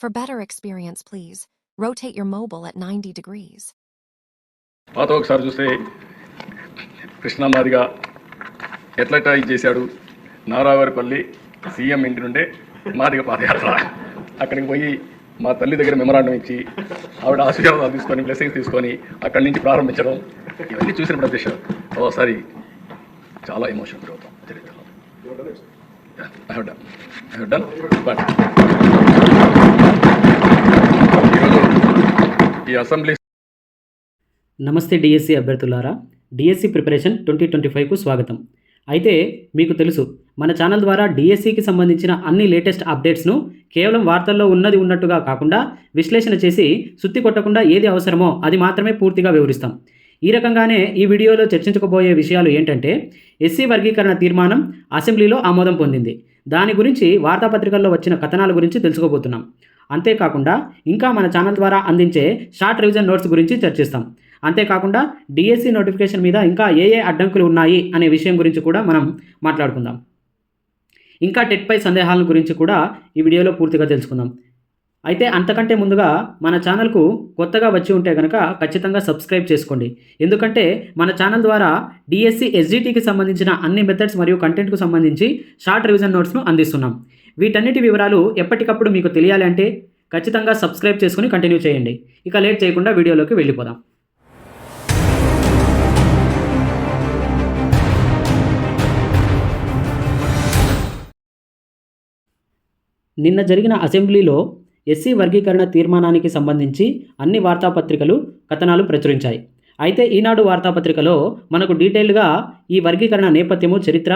For better experience, please rotate your mobile at 90 degrees. పాత ఒకసారి చూస్తే కృష్ణా మాదిగా ఎట్లా ఇది చేశాడు. నారావారిపల్లి సీఎం ఇంటి నుండే మాదిగ పాదయాత్ర అక్కడికి పోయి మా తల్లి దగ్గర మెమరాండం ఇచ్చి ఆవిడ ఆశీర్వాదాలు తీసుకొని బ్లెస్సింగ్స్ తీసుకొని అక్కడి నుంచి ప్రారంభించడం ఇవన్నీ చూసినప్పుడు అధ్యక్ష ఓసారి చాలా ఎమోషన్ అవుతాం చరిత్రలో. బట్ ఈ అసెంబ్లీ. నమస్తే డిఎస్సి అభ్యర్థులారా, డిఎస్సి ప్రిపరేషన్ 2025కు స్వాగతం. అయితే మీకు తెలుసు, మన ఛానల్ ద్వారా డిఎస్సికి సంబంధించిన అన్ని లేటెస్ట్ అప్డేట్స్ను కేవలం వార్తల్లో ఉన్నది ఉన్నట్టుగా కాకుండా విశ్లేషణ చేసి సుత్తి కొట్టకుండా ఏది అవసరమో అది మాత్రమే పూర్తిగా వివరిస్తాం. ఈ రకంగానే ఈ వీడియోలో చర్చించుకోబోయే విషయాలు ఏంటంటే, ఎస్సీ వర్గీకరణ తీర్మానం అసెంబ్లీలో ఆమోదం పొందింది. దాని గురించి వార్తాపత్రికల్లో వచ్చిన కథనాల గురించి తెలుసుకోబోతున్నాం. అంతేకాకుండా ఇంకా మన ఛానల్ ద్వారా అందించే షార్ట్ రివిజన్ నోట్స్ గురించి చర్చిస్తాం. అంతేకాకుండా డిఎస్సి నోటిఫికేషన్ మీద ఇంకా ఏ అడ్డంకులు ఉన్నాయి అనే విషయం గురించి కూడా మనం మాట్లాడుకుందాం. ఇంకా టెట్పై సందేహాల గురించి కూడా ఈ వీడియోలో పూర్తిగా తెలుసుకుందాం. అయితే అంతకంటే ముందుగా మన ఛానల్కు కొత్తగా వచ్చి ఉంటే కనుక ఖచ్చితంగా సబ్స్క్రైబ్ చేసుకోండి. ఎందుకంటే మన ఛానల్ ద్వారా డిఎస్సి ఎస్జిటికి సంబంధించిన అన్ని మెథడ్స్ మరియు కంటెంట్కు సంబంధించి షార్ట్ రివిజన్ నోట్స్ను అందిస్తున్నాం. వీటన్నిటి వివరాలు ఎప్పటికప్పుడు మీకు తెలియాలి అంటే ఖచ్చితంగా సబ్స్క్రైబ్ చేసుకుని కంటిన్యూ చేయండి. ఇక లేట్ చేయకుండా వీడియోలోకి వెళ్ళిపోదాం. నిన్న జరిగిన అసెంబ్లీలో ఎస్సీ వర్గీకరణ తీర్మానానికి సంబంధించి అన్ని వార్తాపత్రికలు కథనాలు ప్రచురించాయి. అయితే ఈనాడు వార్తాపత్రికలో మనకు డీటెయిల్గా ఈ వర్గీకరణ నేపథ్యము, చరిత్ర,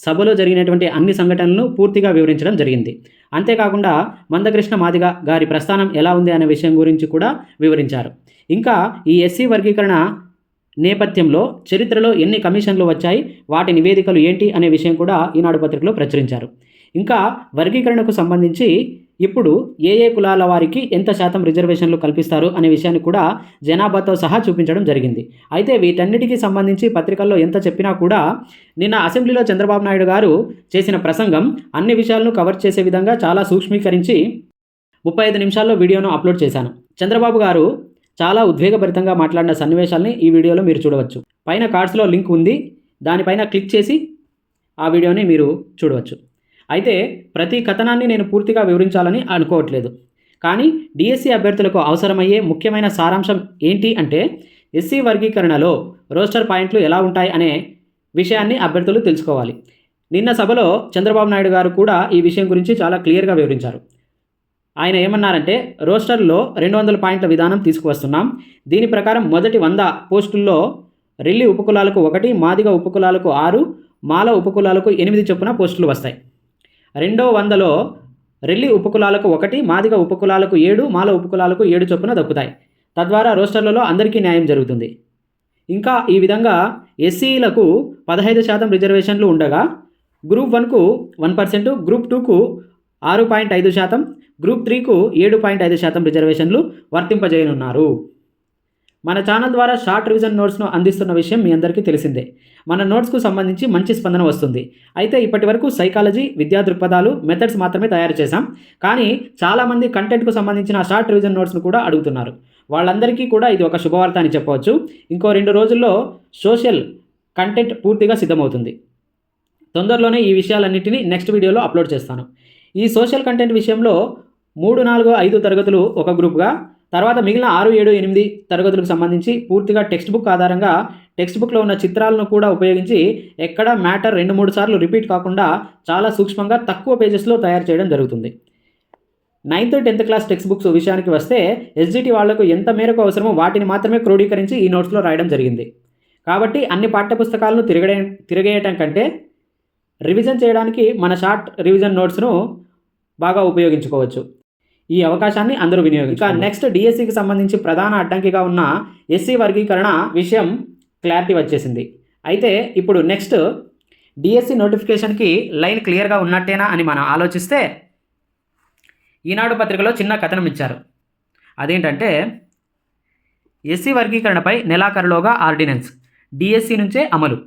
సభలో జరిగినటువంటి అన్ని సంఘటనలను పూర్తిగా వివరించడం జరిగింది. అంతేకాకుండా మందకృష్ణ మాదిగ గారి ప్రస్థానం ఎలా ఉంది అనే విషయం గురించి కూడా వివరించారు. ఇంకా ఈ ఎస్సీ వర్గీకరణ నేపథ్యంలో చరిత్రలో ఎన్ని కమిషన్లు వచ్చాయి, వాటి నివేదికలు ఏంటి అనే విషయం కూడా ఈనాడు పత్రికలో ప్రచురించారు. ఇంకా వర్గీకరణకు సంబంధించి ఇప్పుడు ఏ కులాల వారికి ఎంత శాతం రిజర్వేషన్లు కల్పిస్తారు అనే విషయాన్ని కూడా జనాభాతో సహా చూపించడం జరిగింది. అయితే వీటన్నిటికీ సంబంధించి పత్రికల్లో ఎంత చెప్పినా కూడా నిన్న అసెంబ్లీలో చంద్రబాబు నాయుడు గారు చేసిన ప్రసంగం అన్ని విషయాలను కవర్ చేసే విధంగా చాలా సూక్ష్మీకరించి 35 నిమిషాల్లో వీడియోను అప్లోడ్ చేశాను. చంద్రబాబు గారు చాలా ఉద్వేగభరితంగా మాట్లాడిన సన్నివేశాలని ఈ వీడియోలో మీరు చూడవచ్చు. పైన కార్డ్స్లో లింక్ ఉంది, దానిపైన క్లిక్ చేసి ఆ వీడియోని మీరు చూడవచ్చు. అయితే ప్రతి కథనాన్ని నేను పూర్తిగా వివరించాలని అనుకోవట్లేదు. కానీ డిఎస్సి అభ్యర్థులకు అవసరమయ్యే ముఖ్యమైన సారాంశం ఏంటి అంటే, ఎస్సీ వర్గీకరణలో రోస్టర్ పాయింట్లు ఎలా ఉంటాయి అనే విషయాన్ని అభ్యర్థులు తెలుసుకోవాలి. నిన్న సభలో చంద్రబాబు నాయుడు గారు కూడా ఈ విషయం గురించి చాలా క్లియర్గా వివరించారు. ఆయన ఏమన్నారంటే, రోస్టర్లో 200 పాయింట్ల విధానం తీసుకువస్తున్నాం. దీని ప్రకారం మొదటి 100 పోస్టుల్లో రెల్లి ఉపకులాలకు 1, మాదిగ ఉపకులాలకు 6, మాల ఉపకులాలకు 8 చొప్పున పోస్టులు వస్తాయి. రెండో 100లో రెల్లి ఉపకులాలకు 1, మాదిగ ఉపకులాలకు 7, మాల ఉపకులాలకు 7 చొప్పున దక్కుతాయి. తద్వారా రోస్టర్లలో అందరికీ న్యాయం జరుగుతుంది. ఇంకా ఈ విధంగా ఎస్సీలకు 15% రిజర్వేషన్లు ఉండగా గ్రూప్ 1కు 1%, గ్రూప్ 2కు 6.5%, గ్రూప్ 3కు 7.5% రిజర్వేషన్లు వర్తింపజేయనున్నారు. మన ఛానల్ ద్వారా షార్ట్ రివిజన్ నోట్స్ను అందిస్తున్న విషయం మీ అందరికీ తెలిసిందే. మన నోట్స్కు సంబంధించి మంచి స్పందన వస్తుంది. అయితే ఇప్పటి వరకు సైకాలజీ, విద్యా దృక్పథాలు, మెథడ్స్ మాత్రమే తయారు చేశాం. కానీ చాలామంది కంటెంట్కు సంబంధించిన షార్ట్ రివిజన్ నోట్స్ను కూడా అడుగుతున్నారు. వాళ్ళందరికీ కూడా ఇది ఒక శుభవార్త అని చెప్పవచ్చు. ఇంకో 2 రోజుల్లో సోషల్ కంటెంట్ పూర్తిగా సిద్ధమవుతుంది. తొందరలోనే ఈ విషయాలన్నింటినీ నెక్స్ట్ వీడియోలో అప్లోడ్ చేస్తాను. ఈ సోషల్ కంటెంట్ విషయంలో 3, 4, 5 తరగతులు ఒక గ్రూప్గా, తర్వాత మిగిలిన 6, 7, 8 తరగతులకు సంబంధించి పూర్తిగా టెక్స్ట్ బుక్ ఆధారంగా టెక్స్ట్ బుక్లో ఉన్న చిత్రాలను కూడా ఉపయోగించి ఎక్కడ మ్యాటర్ 2-3 సార్లు రిపీట్ కాకుండా చాలా సూక్ష్మంగా తక్కువ పేజెస్లో తయారు చేయడం జరుగుతుంది. 9th, 10th class text books విషయానికి వస్తే ఎస్జిటి వాళ్లకు ఎంత మేరకు అవసరమో వాటిని మాత్రమే క్రోడీకరించి ఈ నోట్స్లో రాయడం జరిగింది. కాబట్టి అన్ని పాఠ్యపుస్తకాలను తిరగేయటం కంటే రివిజన్ చేయడానికి మన షార్ట్ రివిజన్ నోట్స్ను బాగా ఉపయోగించుకోవచ్చు. ఈ అవకాశాన్ని అందరూ వినియోగించాలి. నెక్స్ట్ డిఎస్సికి సంబంధించి ప్రధాన అడ్డంకిగా ఉన్న ఎస్సీ వర్గీకరణ విషయం క్లారిటీ వచ్చేసింది. అయితే ఇప్పుడు నెక్స్ట్ డిఎస్సి నోటిఫికేషన్కి లైన్ క్లియర్గా ఉన్నట్టేనా అని మనం ఆలోచిస్తే, ఈనాడు పత్రికలో చిన్న కథనం ఇచ్చారు. అదేంటంటే, ఎస్సీ వర్గీకరణపై నెలాఖరులోగా ఆర్డినెన్స్ డిఎస్సి నుంచే అమలు.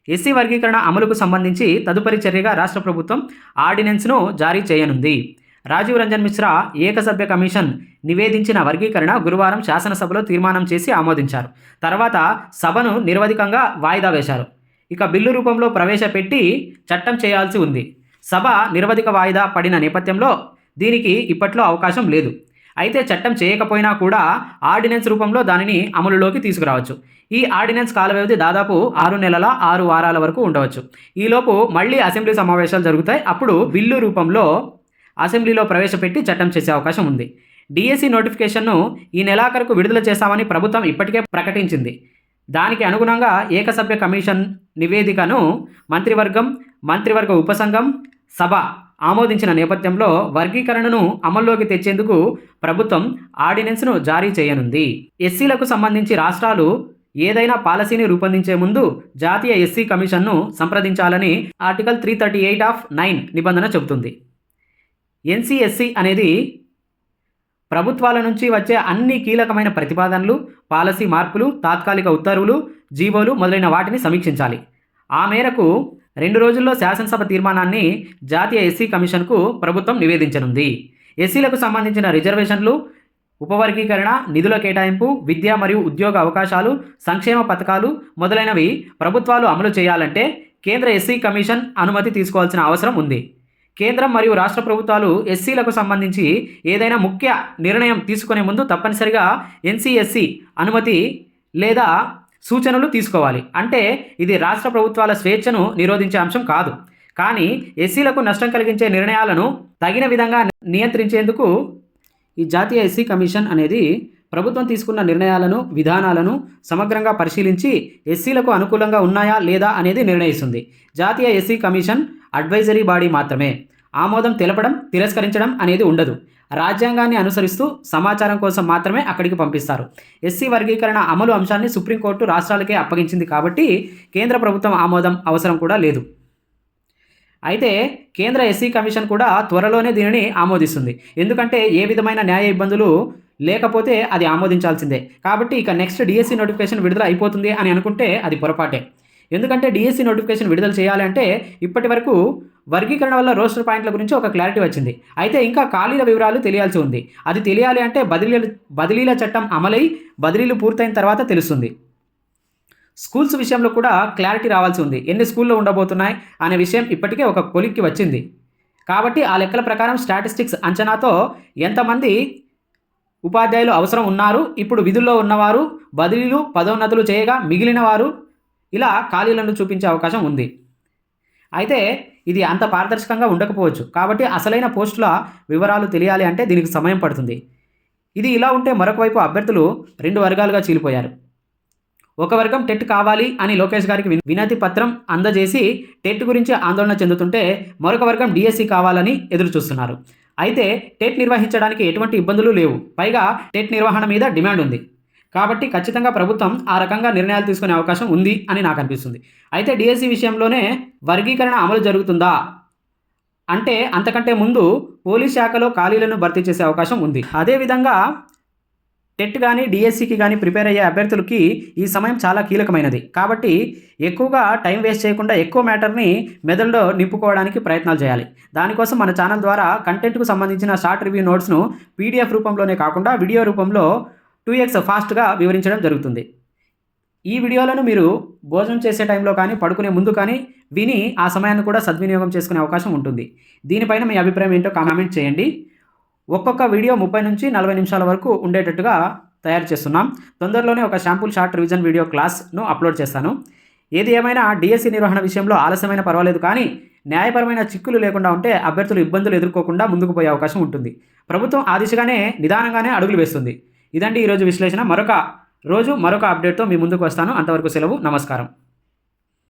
ఎస్సీ వర్గీకరణ అమలుకు సంబంధించి తదుపరి చర్యగా రాష్ట్ర ప్రభుత్వం ఆర్డినెన్స్ను జారీ చేయనుంది. రాజీవ్ రంజన్ మిశ్రా ఏకసభ్య కమిషన్ నివేదించిన వర్గీకరణ గురువారం శాసనసభలో తీర్మానం చేసి ఆమోదించారు. తర్వాత సభను నిరవధికంగా వాయిదా వేశారు. ఇక బిల్లు రూపంలో ప్రవేశపెట్టి చట్టం చేయాల్సి ఉంది. సభ నిరవధిక వాయిదా పడిన నేపథ్యంలో దీనికి ఇప్పట్లో అవకాశం లేదు. అయితే చట్టం చేయకపోయినా కూడా ఆర్డినెన్స్ రూపంలో దానిని అమలులోకి తీసుకురావచ్చు. ఈ ఆర్డినెన్స్ కాల వ్యవధి దాదాపు 6 నెలల 6 వారాల వరకు ఉండవచ్చు. ఈలోపు మళ్ళీ అసెంబ్లీ సమావేశాలు జరుగుతాయి. అప్పుడు బిల్లు రూపంలో అసెంబ్లీలో ప్రవేశపెట్టి చట్టం చేసే అవకాశం ఉంది. డిఎస్సి నోటిఫికేషన్ను ఈ నెలాఖరుకు విడుదల చేస్తామని ప్రభుత్వం ఇప్పటికే ప్రకటించింది. దానికి అనుగుణంగా ఏకసభ్య కమిషన్ నివేదికను మంత్రివర్గ ఉపసంఘం సభ ఆమోదించిన నేపథ్యంలో వర్గీకరణను అమల్లోకి తెచ్చేందుకు ప్రభుత్వం ఆర్డినెన్స్ను జారీ చేయనుంది. ఎస్సీలకు సంబంధించి రాష్ట్రాలు ఏదైనా పాలసీని రూపొందించే ముందు జాతీయ ఎస్సీ కమిషన్ను సంప్రదించాలని ఆర్టికల్ 338 ఆఫ్ 9 నిబంధన చెబుతుంది. ఎన్సీఎస్సీ అనేది ప్రభుత్వాల నుంచి వచ్చే అన్ని కీలకమైన ప్రతిపాదనలు, పాలసీ మార్పులు, తాత్కాలిక ఉత్తర్వులు, జీవోలు మొదలైన వాటిని సమీక్షించాలి. ఆ మేరకు 2 రోజుల్లో శాసనసభ తీర్మానాన్ని జాతీయ ఎస్సీ కమిషన్కు ప్రభుత్వం నివేదించనుంది. ఎస్సీలకు సంబంధించిన రిజర్వేషన్లు, ఉపవర్గీకరణ, నిధుల కేటాయింపు, విద్య మరియు ఉద్యోగ అవకాశాలు, సంక్షేమ పథకాలు మొదలైనవి ప్రభుత్వాలు అమలు చేయాలంటే కేంద్ర ఎస్సీ కమిషన్ అనుమతి తీసుకోవాల్సిన అవసరం ఉంది. కేంద్రం మరియు రాష్ట్ర ప్రభుత్వాలు ఎస్సీలకు సంబంధించి ఏదైనా ముఖ్య నిర్ణయం తీసుకునే ముందు తప్పనిసరిగా ఎన్సీఎస్సీ అనుమతి లేదా సూచనలు తీసుకోవాలి. అంటే ఇది రాష్ట్ర ప్రభుత్వాల స్వేచ్ఛను నిరోధించే అంశం కాదు. కానీ ఎస్సీలకు నష్టం కలిగించే నిర్ణయాలను తగిన విధంగా నియంత్రించేందుకు ఈ జాతీయ ఎస్సీ కమిషన్ అనేది ప్రభుత్వం తీసుకున్న నిర్ణయాలను, విధానాలను సమగ్రంగా పరిశీలించి ఎస్సీలకు అనుకూలంగా ఉన్నాయా లేదా అనేది నిర్ణయిస్తుంది. జాతీయ ఎస్సీ కమిషన్ అడ్వైజరీ బాడీ మాత్రమే. ఆమోదం తెలపడం, తిరస్కరించడం అనేది ఉండదు. రాజ్యాంగాన్ని అనుసరిస్తూ సమాచారం కోసం మాత్రమే అక్కడికి పంపిస్తారు. ఎస్సీ వర్గీకరణ అమలు అంశాన్ని సుప్రీంకోర్టు రాష్ట్రాలకే అప్పగించింది కాబట్టి కేంద్ర ప్రభుత్వం ఆమోదం అవసరం కూడా లేదు. అయితే కేంద్ర ఎస్సీ కమిషన్ కూడా త్వరలోనే దీనిని ఆమోదిస్తుంది. ఎందుకంటే ఏ విధమైన న్యాయ ఇబ్బందులు లేకపోతే అది ఆమోదించాల్సిందే. కాబట్టి ఇక నెక్స్ట్ డిఎస్సి నోటిఫికేషన్ విడుదల అయిపోతుంది అని అనుకుంటే అది పొరపాటే. ఎందుకంటే డిఎస్సి నోటిఫికేషన్ విడుదల చేయాలంటే ఇప్పటి వరకు వర్గీకరణ వల్ల రోస్టర్ పాయింట్ల గురించి ఒక క్లారిటీ వచ్చింది. అయితే ఇంకా ఖాళీల వివరాలు తెలియాల్సి ఉంది. అది తెలియాలి అంటే బదిలీల చట్టం అమలై బదిలీలు పూర్తయిన తర్వాత తెలుస్తుంది. స్కూల్స్ విషయంలో కూడా క్లారిటీ రావాల్సి ఉంది. ఎన్ని స్కూల్లో ఉండబోతున్నాయి అనే విషయం ఇప్పటికే ఒక కొలిక్కి వచ్చింది. కాబట్టి ఆ లెక్కల ప్రకారం స్టాటిస్టిక్స్ అంచనాతో ఎంతమంది ఉపాధ్యాయులు అవసరం ఉన్నారు, ఇప్పుడు విధుల్లో ఉన్నవారు, బదిలీలు పదోన్నతులు చేయగా మిగిలిన వారు, ఇలా ఖాళీలను చూపించే అవకాశం ఉంది. అయితే ఇది అంత పారదర్శకంగా ఉండకపోవచ్చు. కాబట్టి అసలైన పోస్టుల వివరాలు తెలియాలి అంటే దీనికి సమయం పడుతుంది. ఇది ఇలా ఉంటే మరొక వైపు అభ్యర్థులు 2 వర్గాలుగా చీలిపోయారు. ఒక వర్గం టెట్ కావాలి అని లోకేష్ గారికి వినతి పత్రం అందజేసి టెట్ గురించి ఆందోళన చెందుతుంటే మరొక వర్గం డిఎస్సి కావాలని ఎదురు చూస్తున్నారు. అయితే టెట్ నిర్వహించడానికి ఎటువంటి ఇబ్బందులు లేవు. పైగా టెట్ నిర్వహణ మీద డిమాండ్ ఉంది. కాబట్టి ఖచ్చితంగా ప్రభుత్వం ఆ రకంగా నిర్ణయాలు తీసుకునే అవకాశం ఉంది అని నాకు అనిపిస్తుంది. అయితే డిఎస్సి విషయంలోనే వర్గీకరణ అమలు జరుగుతుందా అంటే అంతకంటే ముందు పోలీస్ శాఖలో ఖాళీలను భర్తీ చేసే అవకాశం ఉంది. అదేవిధంగా టెట్ కానీ డిఎస్సికి కానీ ప్రిపేర్ అయ్యే అభ్యర్థులకి ఈ సమయం చాలా కీలకమైనది. కాబట్టి ఎక్కువగా టైం వేస్ట్ చేయకుండా ఎక్కువ మ్యాటర్ని మెదడులో నింపుకోవడానికి ప్రయత్నాలు చేయాలి. దానికోసం మన ఛానల్ ద్వారా కంటెంట్కు సంబంధించిన షార్ట్ రివ్యూ నోట్స్ను పీడిఎఫ్ రూపంలోనే కాకుండా వీడియో రూపంలో 2x ఫాస్ట్గా వివరించడం జరుగుతుంది. ఈ వీడియోలను మీరు భోజనం చేసే టైంలో కానీ పడుకునే ముందు కానీ విని ఆ సమయాన్ని కూడా సద్వినియోగం చేసుకునే అవకాశం ఉంటుంది. దీనిపైన మీ అభిప్రాయం ఏంటో కామెంట్ చేయండి. ఒక్కొక్క వీడియో 30 నుంచి 40 నిమిషాల వరకు ఉండేటట్టుగా తయారు చేస్తున్నాం. తొందరలోనే ఒక శాంపుల్ షార్ట్ రివిజన్ వీడియో క్లాస్ను అప్లోడ్ చేస్తాను. ఏది ఏమైనా డిఎస్సి నిర్వహణ విషయంలో ఆలస్యమైన పర్వాలేదు, కానీ న్యాయపరమైన చిక్కులు లేకుండా ఉంటే అభ్యర్థులు ఇబ్బందులు ఎదుర్కోకుండా ముందుకు పోయే అవకాశం ఉంటుంది. ప్రభుత్వం ఆ దిశగానే నిదానంగానే అడుగులు వేస్తుంది. ఇదండి ఈరోజు విశ్లేషణ. మరొక అప్డేట్తో మీ ముందుకు వస్తాను. అంతవరకు సెలవు. నమస్కారం.